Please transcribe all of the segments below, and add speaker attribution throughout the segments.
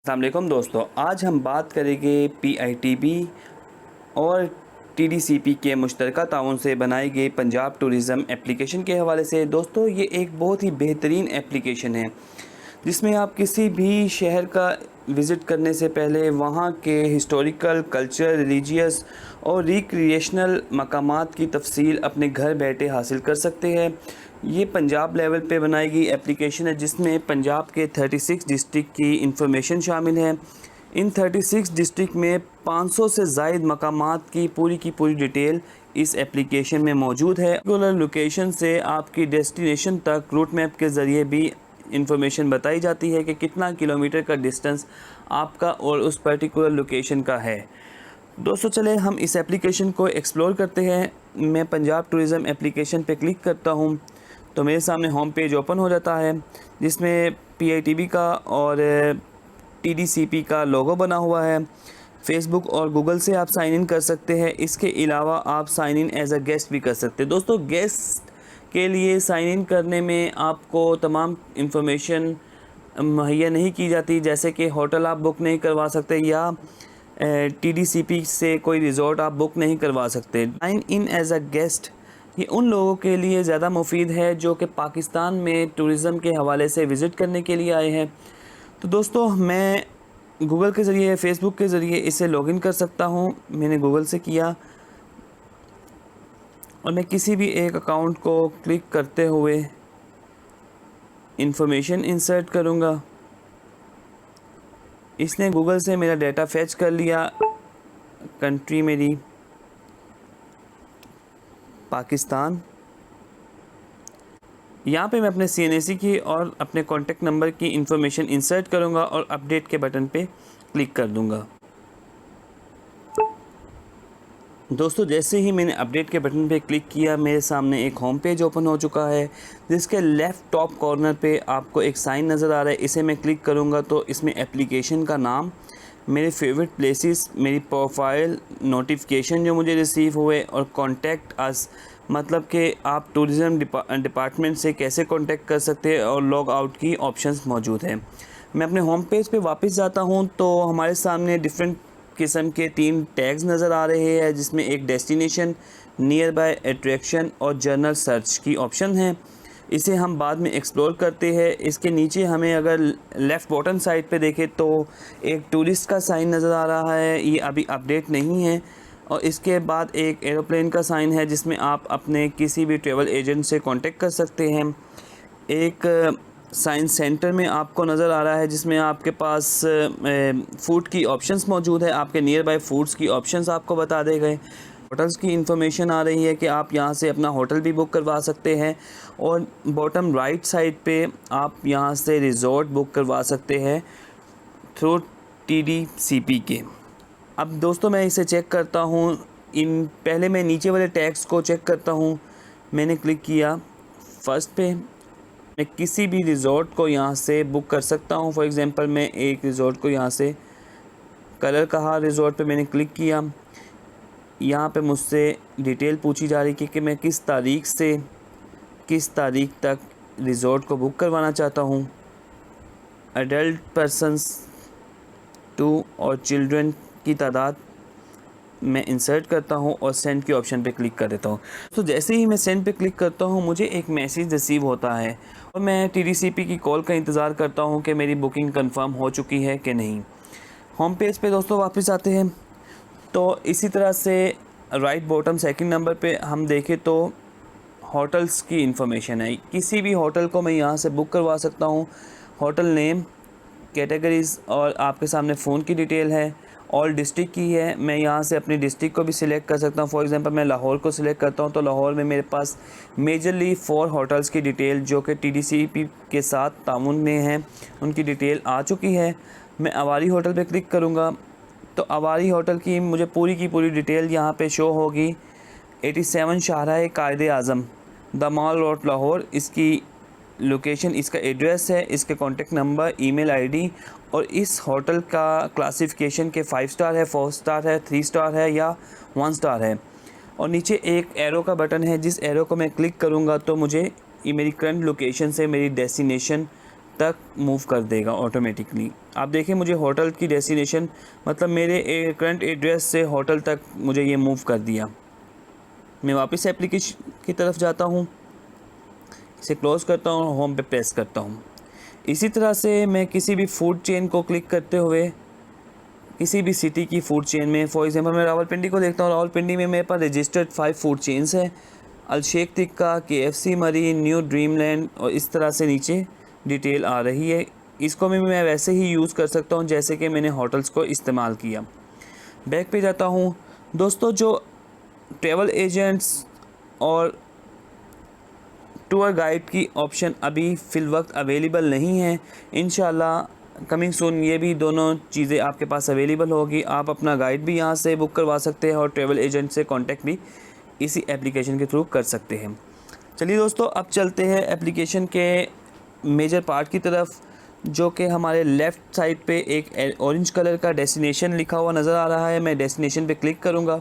Speaker 1: अस्सलाम वालेकुम दोस्तों, आज हम बात करेंगे पीआईटीबी और टीडीसीपी के मुश्तरका ताउन से बनाई गई पंजाब टूरिज़म एप्लीकेशन के हवाले से। दोस्तों, ये एक बहुत ही बेहतरीन एप्लीकेशन है जिसमें आप किसी भी शहर का विज़िट करने से पहले वहाँ के हिस्टोरिकल, कल्चर, रिलीजियस और रिक्रिएशनल मकामात की तफसील अपने घर बैठे हासिल कर सकते हैं। ये पंजाब लेवल पे बनाई गई एप्लीकेशन है जिसमें पंजाब के 36 डिस्ट्रिक्ट की इंफॉर्मेशन शामिल है। इन 36 डिस्ट्रिक्ट में 500 से ज़ायद मकामात की पूरी डिटेल इस एप्लीकेशन में मौजूद है। पर्टिकुलर लोकेशन से आपकी डेस्टिनेशन तक रूट मैप के ज़रिए भी इंफॉर्मेशन बताई जाती है कि कितना किलोमीटर का डिस्टेंस आपका और उस पर्टिकुलर लोकेशन का है। दोस्तों, चले हम इस एप्लीकेशन को एक्सप्लोर करते हैं। मैं पंजाब टूरिज़म एप्लीकेशन पे क्लिक करता हूँ तो मेरे सामने होम पेज ओपन हो जाता है जिसमें पीआईटीबी का और टीडीसीपी का लोगो बना हुआ है। फेसबुक और गूगल से आप साइन इन कर सकते हैं। इसके अलावा आप sign in as a guest भी कर सकते हैं। दोस्तों, गेस्ट के लिए साइन इन करने में आपको तमाम इंफॉर्मेशन मुहैया नहीं की जाती, जैसे कि होटल आप बुक नहीं करवा सकते या टीडीसीपी से कोई रिज़ॉर्ट आप बुक नहीं करवा सकते। Sign in as a guest ये उन लोगों के लिए ज़्यादा मुफीद है जो कि पाकिस्तान में टूरिज़म के हवाले से विज़िट करने के लिए आए हैं। तो दोस्तों, मैं गूगल के ज़रिए, फ़ेसबुक के ज़रिए इसे लॉगिन कर सकता हूँ। मैंने गूगल से किया और मैं किसी भी एक अकाउंट को क्लिक करते हुए इंफॉर्मेशन इंसर्ट करूँगा। इसने गूगल से मेरा डाटा फैच कर लिया। कंट्री मेरी पाकिस्तान। यहाँ पे मैं अपने CNAC की और अपने कॉन्टेक्ट नंबर की इंफॉर्मेशन इंसर्ट करूँगा और अपडेट के बटन पे क्लिक कर दूँगा। दोस्तों, जैसे ही मैंने अपडेट के बटन पे क्लिक किया, मेरे सामने एक होम पेज ओपन हो चुका है जिसके लेफ़्ट टॉप कॉर्नर पे आपको एक साइन नज़र आ रहा है। इसे मैं क्लिक करूँगा तो इसमें एप्लीकेशन का नाम, मेरे फेवरेट प्लेसेस, मेरी प्रोफाइल, नोटिफिकेशन जो मुझे रिसीव हुए और कॉन्टैक्ट अस, मतलब कि आप टूरिज़म डिपार्टमेंट से कैसे कॉन्टैक्ट कर सकते हैं, और लॉग आउट की ऑप्शंस मौजूद हैं। मैं अपने होम पेज पे वापस जाता हूँ तो हमारे सामने डिफरेंट किस्म के 3 टैग्स नज़र आ रहे हैं जिसमें एक डेस्टिनेशन, नियर बाय अट्रैक्शन और जर्नल सर्च की ऑप्शन है। इसे हम बाद में एक्सप्लोर करते हैं। इसके नीचे हमें अगर लेफ़्ट बॉटम साइड पे देखें तो एक टूरिस्ट का साइन नज़र आ रहा है, ये अभी अपडेट नहीं है। और इसके बाद एक एरोप्लेन का साइन है जिसमें आप अपने किसी भी ट्रैवल एजेंट से कांटेक्ट कर सकते हैं। एक साइंस सेंटर में आपको नज़र आ रहा है जिसमें आपके पास फ़ूड की ऑप्शंस मौजूद है। आपके नियर बाय फूड्स की ऑप्शंस आपको बता दे गए। होटल्स की इंफॉर्मेशन आ रही है कि आप यहाँ से अपना होटल भी बुक करवा सकते हैं। और बॉटम राइट साइड पे आप यहाँ से रिज़ॉर्ट बुक करवा सकते हैं थ्रू टीडीसीपी के। अब दोस्तों, मैं इसे चेक करता हूँ। पहले मैं नीचे वाले टैग्स को चेक करता हूँ। मैंने क्लिक किया फर्स्ट पे। मैं किसी भी रिज़ॉर्ट को यहाँ से बुक कर सकता हूँ। फॉर एग्ज़ाम्पल, मैं एक रिज़ॉर्ट को यहाँ से कलर कहा रिज़ॉर्ट पे मैंने क्लिक किया। यहाँ पे मुझसे डिटेल पूछी जा रही है कि मैं किस तारीख़ से किस तारीख़ तक रिज़ॉर्ट को बुक करवाना चाहता हूँ। एडल्ट पर्सनस 2 और चिल्ड्रन की तादाद मैं इंसर्ट करता हूँ और सेंड के ऑप्शन पे क्लिक कर देता हूँ। तो जैसे ही मैं सेंड पे क्लिक करता हूँ, मुझे एक मैसेज रिसीव होता है और मैं टीडीसीपी की कॉल का इंतज़ार करता हूँ कि मेरी बुकिंग कंफर्म हो चुकी है कि नहीं। होम पेज पे दोस्तों वापस आते हैं तो इसी तरह से राइट बॉटम सेकंड नंबर पे हम देखें तो होटल्स की इंफॉर्मेशन है। किसी भी होटल को मैं यहाँ से बुक करवा सकता हूँ। होटल नेम, कैटेगरीज़ और आपके सामने फ़ोन की डिटेल है। ऑल डिस्ट्रिक्ट की है। मैं यहाँ से अपनी डिस्ट्रिक्ट को भी सिलेक्ट कर सकता हूँ। फॉर एग्जांपल, मैं लाहौर को सिलेक्ट करता हूँ तो लाहौर में मेरे पास मेजरली 4 होटल्स की डिटेल जो कि टीडीसीपी के साथ तामुन में हैं, उनकी डिटेल आ चुकी है। मैं अवारी होटल पे क्लिक करूँगा तो अवारी होटल की मुझे पूरी की पूरी डिटेल यहाँ पे शो होगी। 87 शाहराह कायदे आज़म, द मॉल रोड, लाहौर इसकी लोकेशन, इसका एड्रेस है, इसके कॉन्टेक्ट नंबर, ईमेल आईडी और इस होटल का क्लासिफिकेशन के 5 स्टार है, 4 स्टार है, 3 स्टार है या 1 स्टार है। और नीचे एक एरो का बटन है, जिस एरो को मैं क्लिक करूँगा तो मुझे ये मेरी करंट लोकेशन से मेरी डेस्टिनेशन तक मूव कर देगा ऑटोमेटिकली। आप देखें मुझे होटल की डेस्टिनेशन मतलब मेरे करंट एड्रेस से होटल तक मुझे ये मूव कर दिया। मैं वापस एप्लीकेशन की तरफ जाता हूँ, इसे क्लोज़ करता हूँ, होम पे प्रेस करता हूँ। इसी तरह से मैं किसी भी फूड चेन को क्लिक करते हुए किसी भी सिटी की फूड चेन में, फॉर एग्जांपल मैं रावलपिंडी को देखता हूँ, रावलपिंडी में मेरे पास रजिस्टर्ड 5 फूड चेन्स हैं, अलशेख तिक्का, KFC मरीन, न्यू ड्रीमलैंड, और इस तरह से नीचे डिटेल आ रही है। इसको भी मैं वैसे ही यूज़ कर सकता हूँ जैसे कि मैंने होटल्स को इस्तेमाल किया। बैक पे जाता हूँ। दोस्तों, जो ट्रैवल एजेंट्स और टूर गाइड की ऑप्शन अभी फ़िल वक्त अवेलेबल नहीं है, इंशाल्लाह कमिंग सून ये भी दोनों चीज़ें आपके पास अवेलेबल होगी। आप अपना गाइड भी यहाँ से बुक करवा सकते हैं और ट्रैवल एजेंट से कांटेक्ट भी इसी एप्लीकेशन के थ्रू कर सकते हैं। चलिए दोस्तों, अब चलते हैं एप्लीकेशन के मेजर पार्ट की तरफ, जो कि हमारे लेफ़्ट साइड पे एक ऑरेंज कलर का डेस्टिनेशन लिखा हुआ नज़र आ रहा है। मैं डेस्टिनेशन पे क्लिक करूँगा।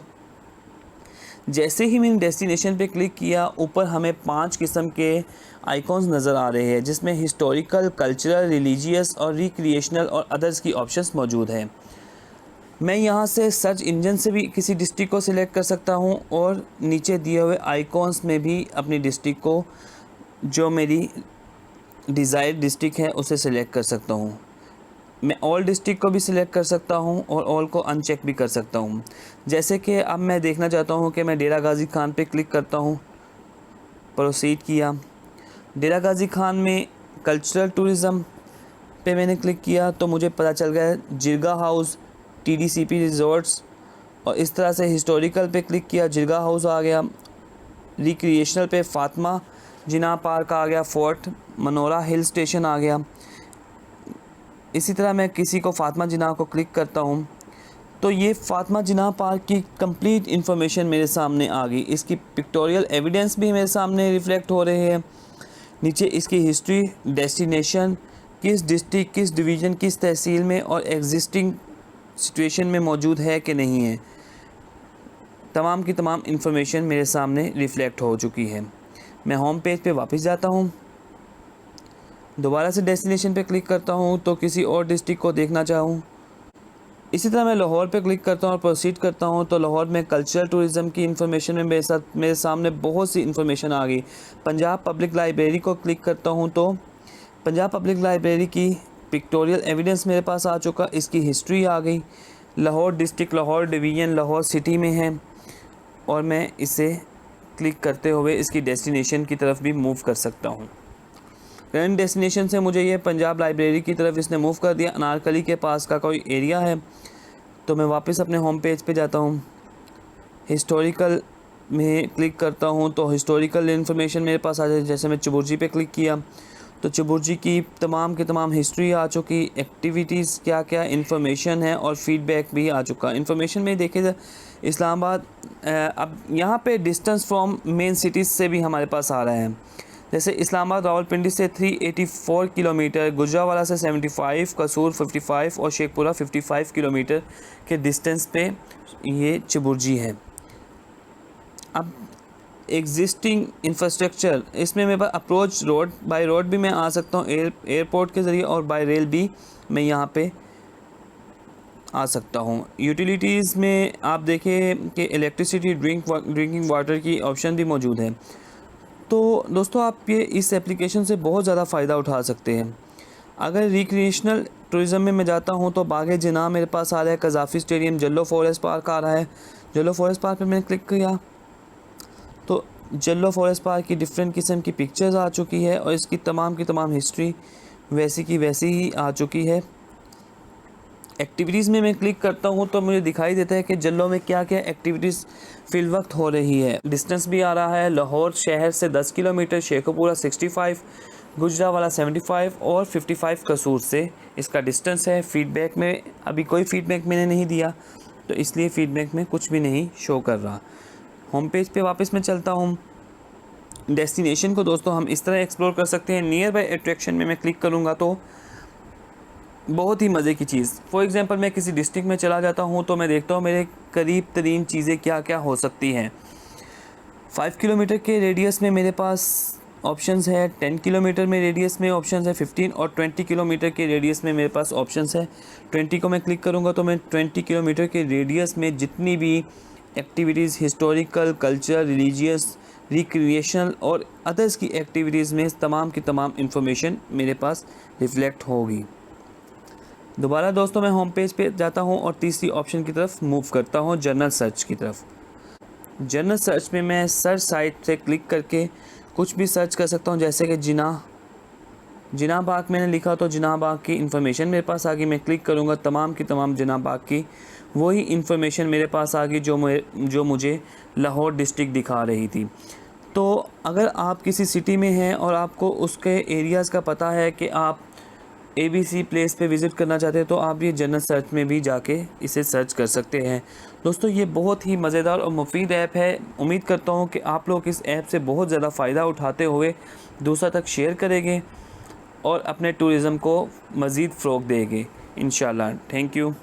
Speaker 1: जैसे ही मैंने डेस्टिनेशन पे क्लिक किया, ऊपर हमें 5 किस्म के आइकॉन्स नज़र आ रहे हैं, जिसमें हिस्टोरिकल, कल्चरल, रिलीजियस और रिक्रिएशनल और अदर्स की ऑप्शंस मौजूद हैं। मैं यहाँ से सर्च इंजन से भी किसी डिस्ट्रिक्ट को सिलेक्ट कर सकता हूँ और नीचे दिए हुए आइकॉन्स में भी अपनी डिस्ट्रिक्ट को, जो मेरी डिज़ायर्ड डिस्ट्रिक्ट है, उसे सिलेक्ट कर सकता हूँ। मैं ऑल डिस्ट्रिक्ट को भी सिलेक्ट कर सकता हूँ और ऑल को अनचेक भी कर सकता हूँ। जैसे कि अब मैं देखना चाहता हूँ कि मैं डेरा गाज़ी खान पे क्लिक करता हूँ, प्रोसीड किया। डेरा गाज़ी खान में कल्चरल टूरिज़म पे मैंने क्लिक किया तो मुझे पता चल गया जिरगा हाउस, TDCP रिज़ॉर्ट्स, और इस तरह से हिस्टोरिकल पे क्लिक किया, जिरगा हाउस आ गया। रिक्रिएशनल पे फातिमा जिना पार्क आ गया, फोर्ट मनोरा हिल स्टेशन आ गया। इसी तरह मैं किसी को फातिमा जिना को क्लिक करता हूँ तो ये फातिमा जिना पार्क की कंप्लीट इन्फॉर्मेशन मेरे सामने आ गई। इसकी पिक्टोरियल एविडेंस भी मेरे सामने रिफ्लेक्ट हो रहे हैं। नीचे इसकी हिस्ट्री, डेस्टिनेशन, किस डिस्ट्रिक्ट, किस डिवीज़न, किस तहसील में और एग्जिस्टिंग सिचुएशन में मौजूद है कि नहीं है, तमाम की तमाम इन्फॉर्मेशन मेरे सामने रिफ्लेक्ट हो चुकी है। मैं होम पेज पे वापस जाता हूँ, दोबारा से डेस्टिनेशन पे क्लिक करता हूँ तो किसी और डिस्ट्रिक्ट को देखना चाहूँ। इसी तरह मैं लाहौर पे क्लिक करता हूँ और प्रोसीड करता हूँ तो लाहौर में कल्चरल टूरिज़म की इन्फॉर्मेशन में मेरे सामने बहुत सी इन्फॉर्मेशन आ गई। पंजाब पब्लिक लाइब्रेरी को क्लिक करता हूँ तो पंजाब पब्लिक लाइब्रेरी की पिक्टोरियल एविडेंस मेरे पास आ चुका, इसकी हिस्ट्री आ गई। Lahore district, Lahore division, Lahore city में है और मैं इसे क्लिक करते हुए इसकी डेस्टिनेशन की तरफ भी मूव कर सकता हूँ। करंट डेस्टिनेशन से मुझे ये पंजाब लाइब्रेरी की तरफ इसने मूव कर दिया। अनारकली के पास का कोई एरिया है तो मैं वापस अपने होम पेज पे जाता हूँ, हिस्टोरिकल में क्लिक करता हूँ तो हिस्टोरिकल इन्फॉर्मेशन मेरे पास आ जाए। जैसे मैं चबुर्जी पे क्लिक किया तो चबुर्जी की तमाम हिस्ट्री आ चुकी, एक्टिविटीज़ क्या क्या इन्फॉर्मेशन है और फीडबैक भी आ चुका। इन्फॉर्मेशन में देखे इस्लामाबाद, अब यहाँ पे डिस्टेंस फ्रॉम मेन सिटीज़ से भी हमारे पास आ रहा है। जैसे इस्लामाबाद रावलपिंडी से 384 किलोमीटर, गुजरावाला से 75, कसूर 55 और शेखपुरा 55 किलोमीटर के डिस्टेंस पे ये चबुर्जी है। अब एग्जिस्टिंग इंफ्रास्ट्रक्चर, इसमें मेरे पास अप्रोच रोड, बाय रोड भी मैं आ सकता हूँ एयरपोर्ट के ज़रिए, और बाय रेल भी मैं यहाँ पे आ सकता हूँ। यूटिलिटीज़ में आप देखें कि इलेक्ट्रिसिटी, ड्रिंकिंग वाटर की ऑप्शन भी मौजूद है। तो दोस्तों, आप ये इस एप्लीकेशन से बहुत ज़्यादा फ़ायदा उठा सकते हैं। अगर रिक्रिएशनल टूरिज़म में मैं जाता हूँ तो बागे जिना मेरे पास आ रहा है, कज़ाफ़ी स्टेडियम, जल्लो फॉरेस्ट पार्क आ रहा है। जल्लो फॉरेस्ट पार्क पे मैंने क्लिक किया तो जल्लो फॉरेस्ट पार्क की डिफरेंट किस्म की पिक्चर्स आ चुकी है और इसकी तमाम की तमाम हिस्ट्री वैसी की वैसी ही आ चुकी है। एक्टिविटीज़ में मैं क्लिक करता हूँ तो मुझे दिखाई देता है कि जल्लो में क्या क्या एक्टिविटीज़ फ़िल वक्त हो रही है। डिस्टेंस भी आ रहा है, लाहौर शहर से 10 किलोमीटर, शेखपुरा 65, गुजरावाला 75 और 55 कसूर से इसका डिस्टेंस है। फ़ीडबैक में अभी कोई फ़ीडबैक मैंने नहीं दिया तो इसलिए फ़ीडबैक में कुछ भी नहीं शो कर रहा। होम पेज पे वापस मैं चलता हूँ। डेस्टिनेशन को दोस्तों हम इस तरह एक्सप्लोर कर सकते हैं। नियर बाय अट्रैक्शन में मैं क्लिक करूँगा तो बहुत ही मज़े की चीज़, फॉर एग्ज़ाम्पल मैं किसी डिस्ट्रिक्ट में चला जाता हूँ तो मैं देखता हूँ मेरे करीब तरीन चीज़ें क्या क्या हो सकती हैं। 5 किलोमीटर के रेडियस में मेरे पास ऑप्शंस है 10 किलोमीटर में रेडियस में ऑप्शंस है 15 और 20 किलोमीटर के रेडियस में मेरे पास ऑप्शंस है। 20 को मैं क्लिक करूँगा तो मैं 20 किलोमीटर के रेडियस में जितनी भी activities historical, culture, religious, recreational और अदर्स की एक्टिविटीज़ में तमाम की तमाम इंफॉर्मेशन मेरे पास रिफ्लेक्ट होगी। दोबारा दोस्तों मैं होम पेज पे जाता हूँ और तीसरी ऑप्शन की तरफ मूव करता हूँ, जनरल सर्च की तरफ। जनरल सर्च में मैं सर्च साइट से क्लिक करके कुछ भी सर्च कर सकता हूँ, जैसे कि जिना बाग मैंने लिखा तो जिना बाग की इन्फॉर्मेशन मेरे पास आ गई। मैं क्लिक करूँगा, तमाम की तमाम जिना बाग की वही इन्फॉर्मेशन मेरे पास आ गई जो मुझे लाहौर डिस्ट्रिक्ट दिखा रही थी। तो अगर आप किसी सिटी में हैं और आपको उसके एरियाज़ का पता है कि आप ABC प्लेस पे विज़िट करना चाहते हैं तो आप ये जनरल सर्च में भी जाके इसे सर्च कर सकते हैं। दोस्तों ये बहुत ही मज़ेदार और मुफीद ऐप है। उम्मीद करता हूँ कि आप लोग इस ऐप से बहुत ज़्यादा फ़ायदा उठाते हुए दूसरा तक शेयर करेंगे और अपने टूरिज़म को मज़ीद फ़रोग़ देंगे इंशाल्लाह। Thank you.